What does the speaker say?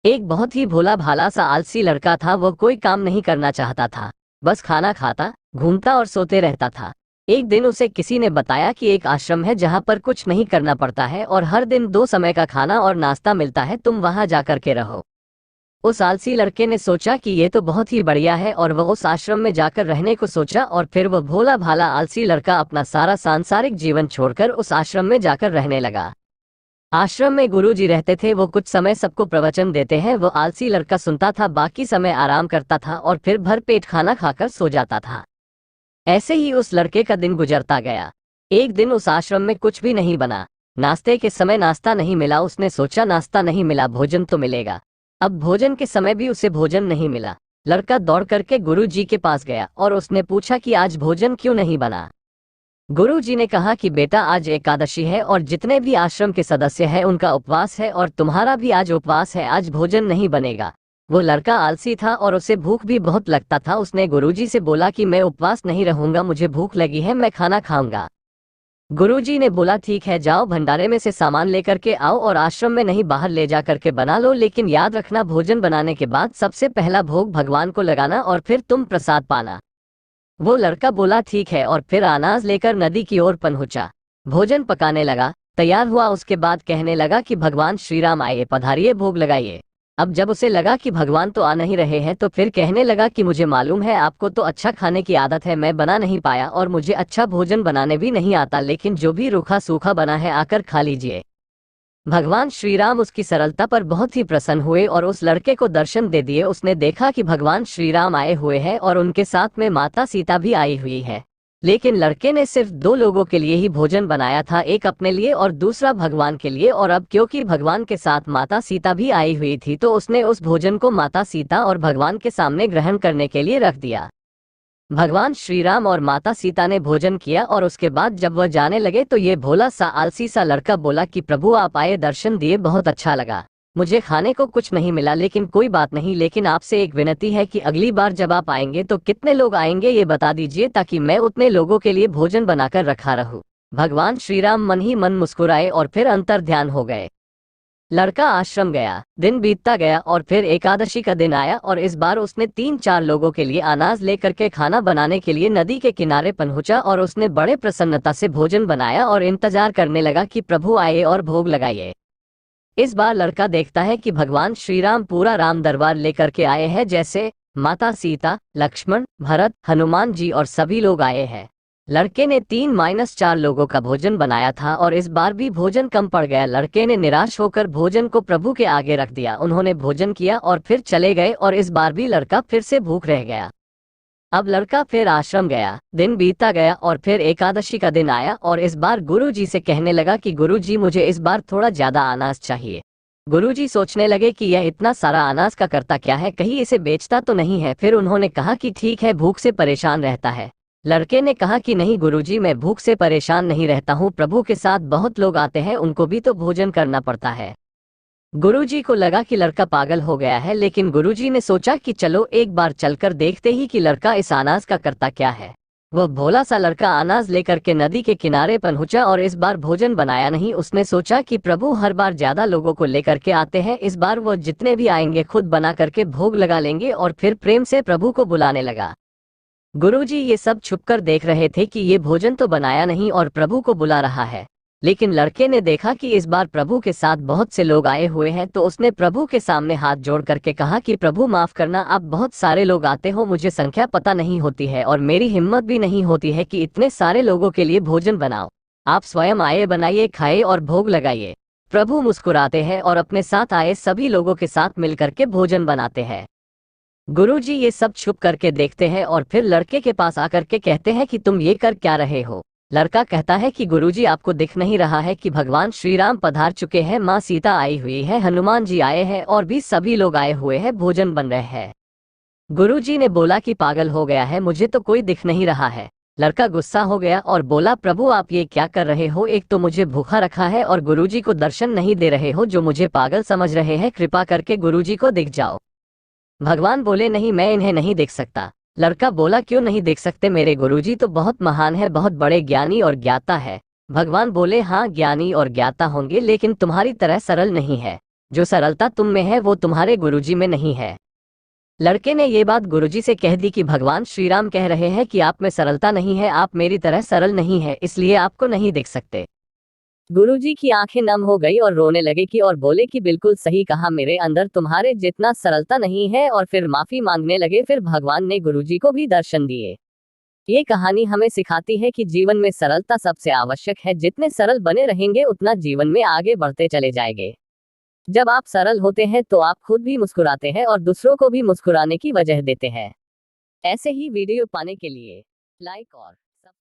एक बहुत ही भोला भाला सा आलसी लड़का था। वो कोई काम नहीं करना चाहता था, बस खाना खाता, घूमता और सोते रहता था। एक दिन उसे किसी ने बताया कि एक आश्रम है जहाँ पर कुछ नहीं करना पड़ता है और हर दिन 2 समय का खाना और नाश्ता मिलता है, तुम वहाँ जाकर के रहो। उस आलसी लड़के ने सोचा कि ये तो बहुत ही बढ़िया है और वह उस आश्रम में जाकर रहने को सोचा और फिर वह भोला भाला आलसी लड़का अपना सारा सांसारिक जीवन छोड़कर उस आश्रम में जाकर रहने लगा। आश्रम में गुरुजी रहते थे। वो कुछ समय सबको प्रवचन देते हैं। वो आलसी लड़का सुनता था, बाकी समय आराम करता था और फिर भर पेट खाना खाकर सो जाता था। ऐसे ही उस लड़के का दिन गुजरता गया। एक दिन उस आश्रम में कुछ भी नहीं बना। नाश्ते के समय नाश्ता नहीं मिला। उसने सोचा नाश्ता नहीं मिला, भोजन तो मिलेगा। अब भोजन के समय भी उसे भोजन नहीं मिला। लड़का दौड़ करके गुरुजी के पास गया और उसने पूछा कि आज भोजन क्यों नहीं बना। गुरुजी ने कहा कि बेटा, आज एकादशी है और जितने भी आश्रम के सदस्य हैं उनका उपवास है और तुम्हारा भी आज उपवास है, आज भोजन नहीं बनेगा। वो लड़का आलसी था और उसे भूख भी बहुत लगता था। उसने गुरुजी से बोला कि मैं उपवास नहीं रहूंगा, मुझे भूख लगी है, मैं खाना खाऊंगा। गुरुजी ने बोला ठीक है, जाओ भंडारे में से सामान लेकर के आओ और आश्रम में नहीं बाहर ले जा करके बना लो, लेकिन याद रखना भोजन बनाने के बाद सबसे पहला भोग भगवान को लगाना और फिर तुम प्रसाद पाना। वो लड़का बोला ठीक है और फिर अनाज लेकर नदी की ओर पहुंचा। भोजन पकाने लगा, तैयार हुआ। उसके बाद कहने लगा कि भगवान श्री राम आइए, पधारिए, भोग लगाइए। अब जब उसे लगा कि भगवान तो आ नहीं रहे हैं तो फिर कहने लगा कि मुझे मालूम है आपको तो अच्छा खाने की आदत है, मैं बना नहीं पाया और मुझे अच्छा भोजन बनाने भी नहीं आता, लेकिन जो भी रूखा सूखा बना है आकर खा लीजिए। भगवान श्री राम उसकी सरलता पर बहुत ही प्रसन्न हुए और उस लड़के को दर्शन दे दिए। उसने देखा कि भगवान श्री राम आए हुए हैं और उनके साथ में माता सीता भी आई हुई है, लेकिन लड़के ने सिर्फ 2 लोगों के लिए ही भोजन बनाया था, एक अपने लिए और दूसरा भगवान के लिए। और अब क्योंकि भगवान के साथ माता सीता भी आई हुई थी तो उसने उस भोजन को माता सीता और भगवान के सामने ग्रहण करने के लिए रख दिया। भगवान श्री राम और माता सीता ने भोजन किया और उसके बाद जब वह जाने लगे तो ये भोला सा आलसी सा लड़का बोला कि प्रभु आप आए, दर्शन दिए, बहुत अच्छा लगा। मुझे खाने को कुछ नहीं मिला, लेकिन कोई बात नहीं, लेकिन आपसे एक विनती है कि अगली बार जब आप आएंगे तो कितने लोग आएंगे ये बता दीजिए, ताकि मैं उतने लोगों के लिए भोजन बनाकर रखा रहूं। भगवान श्री राम मन ही मन मुस्कुराए और फिर अंतर ध्यान हो गए। लड़का आश्रम गया, दिन बीतता गया और फिर एकादशी का दिन आया और इस बार उसने 3-4 लोगों के लिए अनाज लेकर के खाना बनाने के लिए नदी के किनारे पहुंचा और उसने बड़े प्रसन्नता से भोजन बनाया और इंतजार करने लगा कि प्रभु आए और भोग लगाइए। इस बार लड़का देखता है कि भगवान श्री राम पूरा राम दरबार लेकर के आए हैं, जैसे माता सीता, लक्ष्मण, भरत, हनुमान जी और सभी लोग आए हैं। लड़के ने 3-4 लोगों का भोजन बनाया था और इस बार भी भोजन कम पड़ गया। लड़के ने निराश होकर भोजन को प्रभु के आगे रख दिया। उन्होंने भोजन किया और फिर चले गए और इस बार भी लड़का फिर से भूख रह गया। अब लड़का फिर आश्रम गया, दिन बीतता गया और फिर एकादशी का दिन आया और इस बार गुरुजी से कहने लगा कि गुरुजी मुझे इस बार थोड़ा ज्यादा अनाज चाहिए। गुरुजी सोचने लगे कि यह इतना सारा अनाज का करता क्या है, कहीं इसे बेचता तो नहीं है। फिर उन्होंने कहा कि ठीक है, भूख से परेशान रहता है। लड़के ने कहा कि नहीं गुरुजी, मैं भूख से परेशान नहीं रहता हूँ, प्रभु के साथ बहुत लोग आते हैं, उनको भी तो भोजन करना पड़ता है। गुरुजी को लगा कि लड़का पागल हो गया है, लेकिन गुरुजी ने सोचा कि चलो एक बार चलकर देखते ही कि लड़का इस अनाज का करता क्या है। वह भोला सा लड़का अनाज लेकर के नदी के किनारे पहुंचा और इस बार भोजन बनाया नहीं। उसने सोचा कि प्रभु हर बार ज्यादा लोगों को लेकर के आते हैं, इस बार वो जितने भी आएंगे खुद बना करके भोग लगा लेंगे और फिर प्रेम से प्रभु को बुलाने लगा। गुरुजी ये सब छुपकर देख रहे थे कि ये भोजन तो बनाया नहीं और प्रभु को बुला रहा है, लेकिन लड़के ने देखा कि इस बार प्रभु के साथ बहुत से लोग आए हुए हैं तो उसने प्रभु के सामने हाथ जोड़ करके कहा कि प्रभु माफ करना, आप बहुत सारे लोग आते हो, मुझे संख्या पता नहीं होती है और मेरी हिम्मत भी नहीं होती है कि इतने सारे लोगों के लिए भोजन बनाओ। आप स्वयं आए, बनाइए, खाइए और भोग लगाइए। प्रभु मुस्कुराते हैं और अपने साथ आए सभी लोगों के साथ मिलकर के भोजन बनाते हैं। गुरुजी ये सब छुप करके देखते हैं और फिर लड़के के पास आकर के कहते हैं कि तुम ये कर क्या रहे हो। लड़का कहता है कि गुरुजी आपको दिख नहीं रहा है कि भगवान श्री राम पधार चुके हैं, माँ सीता आई हुई है, हनुमान जी आए हैं और भी सभी लोग आए हुए हैं, भोजन बन रहे हैं। गुरुजी ने बोला कि पागल हो गया है, मुझे तो कोई दिख नहीं रहा है। लड़का गुस्सा हो गया और बोला प्रभु आप ये क्या कर रहे हो, एक तो मुझे भूखा रखा है और गुरुजी को दर्शन नहीं दे रहे हो, जो मुझे पागल समझ रहे हैं, कृपा करके गुरुजी को दिख जाओ। भगवान बोले नहीं, मैं इन्हें नहीं देख सकता। लड़का बोला क्यों नहीं देख सकते, मेरे गुरुजी तो बहुत महान है, बहुत बड़े ज्ञानी और ज्ञाता है। भगवान बोले हाँ, ज्ञानी और ज्ञाता होंगे लेकिन तुम्हारी तरह सरल नहीं है। जो सरलता तुम में है वो तुम्हारे गुरुजी में नहीं है। लड़के ने ये बात गुरुजी से कह दी कि भगवान श्री राम कह रहे हैं कि आप में सरलता नहीं है, आप मेरी तरह सरल नहीं है, इसलिए आपको नहीं देख सकते। गुरुजी की आंखें नम हो गई और रोने लगे कि और बोले कि बिल्कुल सही कहा, मेरे अंदर तुम्हारे जितना सरलता नहीं है, और फिर माफी मांगने लगे। फिर भगवान ने गुरुजी को भी दर्शन दिए। ये कहानी हमें सिखाती है कि जीवन में सरलता सबसे आवश्यक है। जितने सरल बने रहेंगे उतना जीवन में आगे बढ़ते चले जाएंगे। जब आप सरल होते हैं तो आप खुद भी मुस्कुराते हैं और दूसरों को भी मुस्कुराने की वजह देते हैं। ऐसे ही वीडियो पाने के लिए लाइक और